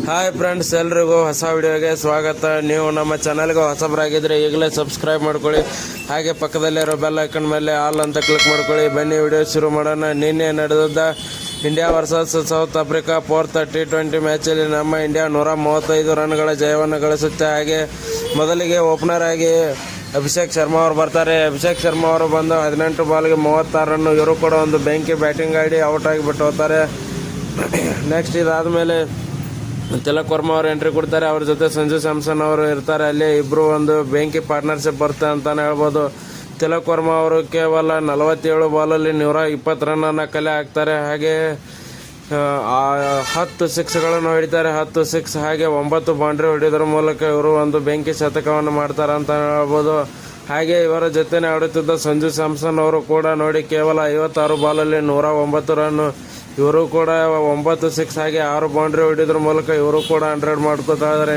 Hi friends, ಎಲ್ರಿಗೂ ಹೊಸ ವಿಡಿಯೋಗೆ ಸ್ವಾಗತ. ನೀವು ನಮ್ಮ ಚಾನಲ್ಗೆ ಹೊಸಬರಾಗಿದ್ದರೆ ಈಗಲೇ ಸಬ್ಸ್ಕ್ರೈಬ್ ಮಾಡ್ಕೊಳ್ಳಿ. ಹಾಗೆ ಪಕ್ಕದಲ್ಲಿರೋ ಬೆಲ್ ಐಕನ್ ಮೇಲೆ ಆಲ್ ಅಂತ ಕ್ಲಿಕ್ ಮಾಡ್ಕೊಳ್ಳಿ. ಬನ್ನಿ ವಿಡಿಯೋ ಶುರು ಮಾಡೋಣ. ನಿನ್ನೆ ನಡೆದ India versus south Africa 4th T20 ಮ್ಯಾಚಲ್ಲಿ ನಮ್ಮ ಇಂಡಿಯಾ 135 ರನ್ಗಳ ಜಯವನ್ನು ಗಳಿಸುತ್ತೆ. ಹಾಗೆ ಮೊದಲಿಗೆ ಓಪನರ್ ಆಗಿ ಅಭಿಷೇಕ್ ಶರ್ಮಾ ಅವರು ಬರ್ತಾರೆ. ಅಭಿಷೇಕ್ ಶರ್ಮಾ ಅವರು ಬಂದು 18 ಬಾಲ್ಗೆ 36 ರನ್ನು. ಇವರು ಕೂಡ ಒಂದು ಬೆಂಕಿ ಬ್ಯಾಟಿಂಗ್ ಆಡಿ ಔಟ್ ಆಗಿಬಿಟ್ಟು ಹೋಗ್ತಾರೆ. ನೆಕ್ಸ್ಟ್ ಇದಾದಮೇಲೆ ತಿಲಕ್ ವರ್ಮಾ ಅವರು ಎಂಟ್ರಿ ಕೊಡ್ತಾರೆ. ಅವ್ರ ಜೊತೆ ಸಂಜು ಸ್ಯಾಮ್ಸನ್ ಅವರು ಇರ್ತಾರೆ. ಅಲ್ಲಿ ಇಬ್ಬರು ಒಂದು ಬೆಂಕಿ ಪಾರ್ಟ್ನರ್ಶಿಪ್ ಬರುತ್ತೆ ಅಂತಲೇ ಹೇಳ್ಬೋದು. ತಿಲಕ್ ವರ್ಮಾ ಅವರು ಕೇವಲ 47 ಬಾಲಲ್ಲಿ 120 ರನ್ನನ್ನು ಕಲೆ ಹಾಕ್ತಾರೆ. ಹಾಗೆ 10 ಸಿಕ್ಸ್ಗಳನ್ನು ಹೊಡಿತಾರೆ, 10 ಸಿಕ್ಸ್. ಹಾಗೆ 9 ಬೌಂಡ್ರಿ ಹೊಡೆಯೋದ್ರ ಮೂಲಕ ಇವರು ಒಂದು ಬೆಂಕಿ ಶತಕವನ್ನು ಮಾಡ್ತಾರೆ ಅಂತ ಹೇಳ್ಬೋದು. ಹಾಗೆ ಇವರ ಜೊತೆನೇ ಆಡುತ್ತಿದ್ದ ಸಂಜು ಸ್ಯಾಮ್ಸನ್ ಅವರು ಕೂಡ ನೋಡಿ ಕೇವಲ 56 ಬಾಲಲ್ಲಿ 109 ರನ್ನು. ಇವರು ಕೂಡ 9 ಸಿಕ್ಸ್ ಹಾಗೆ 6 ಬೌಂಡ್ರಿ ಹೊಡಿಯೋದ್ರ ಮೂಲಕ ಇವರು ಕೂಡ 100 ಮಾಡ್ಕೋತಾ ಇದ್ದಾರೆ.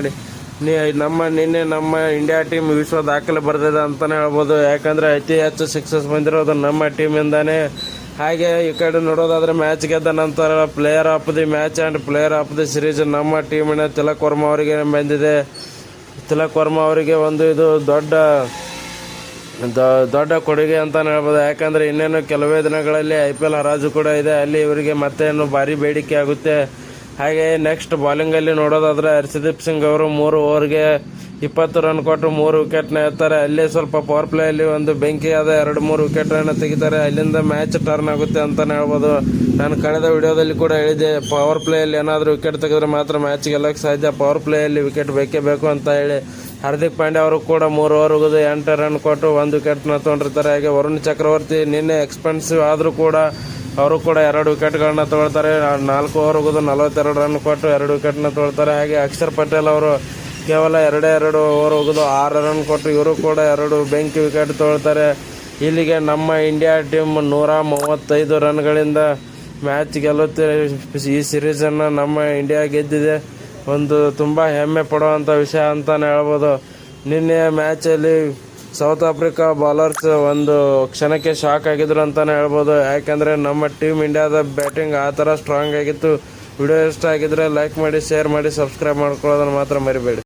ನಿನ್ನೆ ನಮ್ಮ ಇಂಡಿಯಾ ಟೀಮ್ ವಿಶ್ವ ದಾಖಲೆ ಬರೆದಿದೆ ಅಂತಲೇ ಹೇಳ್ಬೋದು. ಯಾಕಂದರೆ ಅತಿ ಹೆಚ್ಚು ಸಿಕ್ಸಸ್ ಬಂದಿರೋದು ನಮ್ಮ ಟೀಮಿಂದಾನೇ. ಹಾಗೆ ಈ ಕಡೆ ನೋಡೋದಾದರೆ ಮ್ಯಾಚ್ ಗೆದ್ದ ನಂತರ player of the match and player of the series ನಮ್ಮ ಟೀಮಿನ ತಿಲಕ್ ವರ್ಮಾ ಅವರಿಗೆ ಬಂದಿದೆ. ತಿಲಕ್ ವರ್ಮಾ ಅವರಿಗೆ ಒಂದು ಇದು ದೊಡ್ಡ ಕೊಡುಗೆ ಅಂತಲೇ ಹೇಳ್ಬೋದು. ಯಾಕಂದರೆ ಇನ್ನೇನು ಕೆಲವೇ ದಿನಗಳಲ್ಲಿ IPL ಹರಾಜು ಕೂಡ ಇದೆ. ಅಲ್ಲಿ ಇವರಿಗೆ ಮತ್ತೇನು ಭಾರಿ ಬೇಡಿಕೆ ಆಗುತ್ತೆ. ಹಾಗೆ ನೆಕ್ಸ್ಟ್ ಬಾಲಿಂಗಲ್ಲಿ ನೋಡೋದಾದರೆ ಹರ್ಷದೀಪ್ ಸಿಂಗ್ ಅವರು 3 ಓವರ್ಗೆ 20 ರನ್ ಕೊಟ್ಟು 3 ವಿಕೆಟ್ನ ಎತ್ತಾರೆ. ಅಲ್ಲಿ ಸ್ವಲ್ಪ ಪವರ್ ಪ್ಲೇಯಲ್ಲಿ ಒಂದು ಬೆಂಕಿಯಾದ 2-3 ವಿಕೆಟನ್ನು ತೆಗಿತಾರೆ. ಅಲ್ಲಿಂದ ಮ್ಯಾಚ್ ಟರ್ನ್ ಆಗುತ್ತೆ ಅಂತಲೇ ಹೇಳ್ಬೋದು. ನಾನು ಕಳೆದ ವಿಡಿಯೋದಲ್ಲಿ ಕೂಡ ಹೇಳಿದೆ, ಪವರ್ ಪ್ಲೇಯಲ್ಲಿ ಏನಾದರೂ ವಿಕೆಟ್ ತೆಗೆದ್ರೆ ಮಾತ್ರ ಮ್ಯಾಚ್ ಗೆಲ್ಲಕ್ಕೆ ಸಾಧ್ಯ. ಪವರ್ ಪ್ಲೇಯಲ್ಲಿ ವಿಕೆಟ್ ಬೇಕೇ ಬೇಕು ಅಂತ ಹೇಳಿ ಹಾರ್ದಿಕ್ ಪಾಂಡ್ಯ ಅವರು ಕೂಡ 3 ಓವರ್ ಹೋಗೋದು 8 ರನ್ ಕೊಟ್ಟು 1 ವಿಕೆಟ್ನ ತೊಗೊಂಡಿರ್ತಾರೆ. ಹಾಗೆ ವರುಣ್ ಚಕ್ರವರ್ತಿ ನಿನ್ನೆ ಎಕ್ಸ್ಪೆನ್ಸಿವ್ ಆದರೂ ಕೂಡ ಅವರು ಕೂಡ 2 ವಿಕೆಟ್ಗಳನ್ನ ತೊಗೊಳ್ತಾರೆ. 4 ಓವರ್ ಹೋಗೋದು 42 ರನ್ ಕೊಟ್ಟು 2 ವಿಕೆಟ್ನ ತೊಗೊಳ್ತಾರೆ. ಹಾಗೆ ಅಕ್ಷರ್ ಪಟೇಲ್ ಅವರು ಕೇವಲ 2 ಓವರ್ ಹೋಗೋದು 6 ರನ್ ಕೊಟ್ಟು ಇವರು ಕೂಡ 2 ಬೆಂಕಿ ವಿಕೆಟ್ ತೊಗೊಳ್ತಾರೆ. ಇಲ್ಲಿಗೆ ನಮ್ಮ ಇಂಡಿಯಾ ಟೀಮ್ 135 ರನ್ಗಳಿಂದ ಮ್ಯಾಚ್ ಗೆಲ್ಲುತ್ತೆ. ಈ ಸಿರೀಸನ್ನು ನಮ್ಮ ಇಂಡಿಯಾ ಗೆದ್ದಿದೆ. ಒಂದು ತುಂಬ ಹೆಮ್ಮೆ ಪಡುವಂಥ ವಿಷಯ ಅಂತಲೇ ಹೇಳ್ಬೋದು. ನಿನ್ನೆಯ ಮ್ಯಾಚಲ್ಲಿ ಸೌತ್ ಆಫ್ರಿಕಾ ಬೌಲರ್ಸ್ ಒಂದು ಕ್ಷಣಕ್ಕೆ ಶಾಕ್ ಆಗಿದ್ರು ಅಂತಲೇ ಹೇಳ್ಬೋದು. ಯಾಕೆಂದರೆ ನಮ್ಮ ಟೀಮ್ ಇಂಡಿಯಾದ ಬ್ಯಾಟಿಂಗ್ ಆ ಥರ ಸ್ಟ್ರಾಂಗ್ ಆಗಿತ್ತು. ವಿಡಿಯೋ ಇಷ್ಟ ಆಗಿದ್ದರೆ ಲೈಕ್ ಮಾಡಿ, ಶೇರ್ ಮಾಡಿ, ಸಬ್ಸ್ಕ್ರೈಬ್ ಮಾಡ್ಕೊಳ್ಳೋದನ್ನು ಮಾತ್ರ ಮರಿಬೇಡಿ.